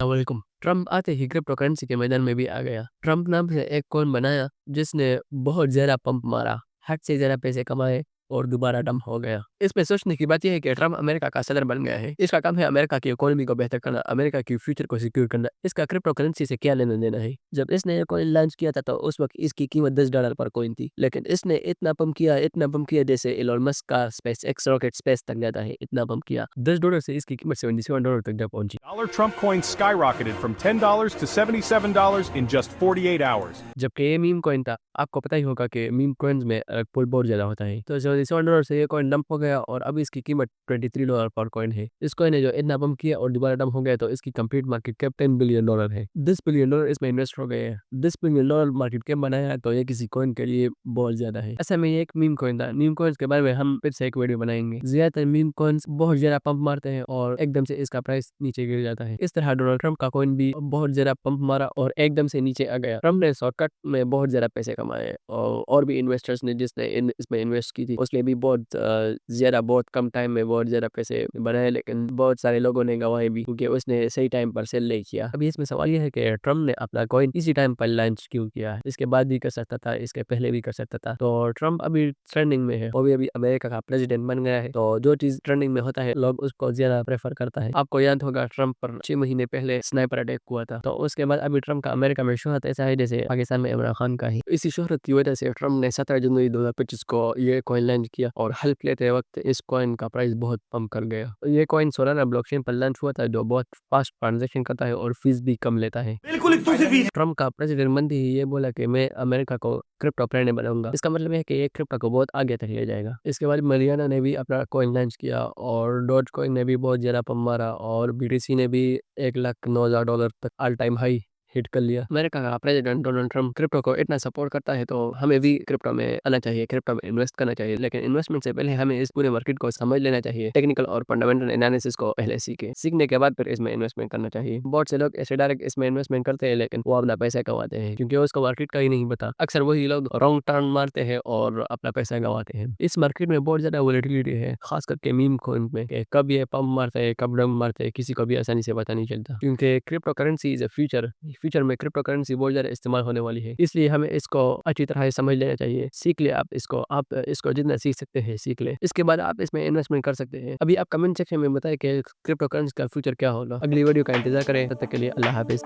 वालेकुम। ट्रम्प आते ही crypto currency के मैदान में भी आ गया। ट्रम्प नाम से एक कॉइन बनाया जिसने बहुत ज़्यादा पंप मारा, हद से ज़्यादा पैसे कमाए और दोबारा डंप हो गया। इसमें सोचने की बात यह है कि ट्रम्प अमेरिका का सदर बन गया है। इसका काम है अमेरिका की इकोनॉमी को बेहतर करना, अमेरिका की फ्यूचर को सिक्योर करना। इसका क्रिप्टो करेंसी से क्या लेना-देना है? जब इसने ये कॉइन लॉन्च किया था तो उस वक़्त इसकी कीमत $10 पर कॉइन थी। लेकिन इसने इतना पंप किया जैसे इलॉन मस्क का स्पेसएक्स रॉकेट स्पेस तक जाता है, इतना पंप किया। $10 से इसकी कीमत $77 तक जा पहुँची। Dollar Trump coin skyrocketed from $10 to $77 in just 48 hours. जबकि ये मीम कॉइन था, आपको पता ही होगा कि मीम कॉइन्स में पुल बहुत ज़्यादा होता है। तो $77 से ये कॉइन डंप हो गया और अब इसकी कीमत $23 पर कॉइन है। इस कॉइन ने जो इतना पंप किया और दोबारा डंप हो गया तो इसकी कंप्लीट मार्केट कैप $10 बिलियन है। $10 बिलियन इसमें इन्वेस्ट हो गए हैं। $10 बिलियन मार्केट कैप बनाया है तो ये किसी कॉइन के लिए बहुत ज़्यादा है। असल में ये एक मीम कॉइन था। मीम कॉइन्स के बारे में हम फिर से एक वीडियो बनाएँगे। ज़्यादातर मीम कॉइन्स बहुत ज़्यादा पंप मारते हैं और एकदम से इसका प्राइस नीचे गिर जाता है। इस तरह डोनाल्ड ट्रंप का कॉइन भी बहुत ज़्यादा पंप मारा और एकदम से नीचे आ गया। ट्रंप ने शॉर्टकट में बहुत ज़्यादा पैसे कमाए और भी इन्वेस्टर्स ने जिसने इसमें इन्वेस्ट की थी उसने भी बहुत कम टाइम में बहुत ज़्यादा पैसे बनाए, लेकिन बहुत सारे लोगों ने गंवाए भी क्योंकि उसने सही टाइम पर सेल नहीं किया। अभी इसमें सवाल यह है कि ट्रंप ने अपना कॉइन इसी टाइम पर लॉन्च क्यों किया है? इसके बाद भी कर सकता था, इसके पहले भी कर सकता था। तो ट्रंप अभी ट्रेंडिंग में है, वो भी अभी अमेरिका का प्रेसिडेंट बन गया है, तो जो चीज़ ट्रेंडिंग में होता है लोग उसको ज़्यादा प्रेफर करता है। आपको याद होगा ट्रंप पर 6 महीने पहले स्नाइपर अटैक हुआ था, तो उसके बाद अभी ट्रंप का अमेरिका में शोहरत ऐसा है जैसे पाकिस्तान में इमरान खान का है। इसी शोहरत की वजह से ट्रंप ने 17 जनवरी 2025 को ये कॉइन लॉन्च किया और हल्फ लेते वक्त इस कॉइन का प्राइस बहुत पंप कर गया। ये कॉइन सोलाना ब्लॉकचेन पर लॉन्च हुआ था जो बहुत फास्ट ट्रांजेक्शन करता है और फीस भी कम लेता है। बिल्कुल एक्सक्लूसिव फीस। ट्रंप का प्रेसिडेंट बनते ही ये बोला कि मैं अमेरिका को क्रिप्टो फ्रेंडली बनाऊंगा। इसका मतलब है कि ये क्रिप्टो को बहुत आगे तक ले जाएगा। इसके बाद मरियाना ने भी अपना कॉइन लॉन्च किया और डॉज कॉइन ने भी बहुत ज़्यादा पंप मारा और बीटीसी ने भी $1,09,000 तक ऑल टाइम हाई हिट कर लिया। अमेरिका का प्रेसिडेंट डोनाल्ड ट्रंप क्रिप्टो को इतना सपोर्ट करता है तो हमें भी क्रिप्टो में आना चाहिए, क्रिप्टो में इन्वेस्ट करना चाहिए। लेकिन इन्वेस्टमेंट से पहले हमें इस पूरे मार्केट को समझ लेना चाहिए, टेक्निकल और फंडामेंटल एनालिसिस को पहले सीखने के बाद फिर इसमें इन्वेस्टमेंट करना चाहिए। बहुत से लोग ऐसे डायरेक्ट इसमें इन्वेस्टमेंट करते हैं लेकिन वो अपना पैसा गंवाते हैं क्योंकि उसको मार्केट का ही नहीं पता। अक्सर वही लोग रॉन्ग टर्न मारते हैं और अपना पैसा गंवाते हैं। इस मार्केट में बहुत ज्यादा वोलेटिलिटी है, खास करके मीम कॉइन में कि कब ये पंप मारता है कब डंप मारता है किसी को भी आसानी से पता नहीं चलता, क्योंकि crypto currency is a future में क्रिप्टो करेंसी बहुत ज़्यादा इस्तेमाल होने वाली है। इसलिए हमें इसको अच्छी तरह से समझ लेना चाहिए। सीख ले आप इसको जितना सीख सकते हैं सीख ले। इसके बाद आप इसमें इन्वेस्टमेंट कर सकते हैं। अभी आप कमेंट सेक्शन में बताएं कि क्रिप्टो करेंसी का फ्यूचर क्या होगा। अगली वीडियो का इंतजार करें, तब तक के लिए अल्लाह हाफिज़।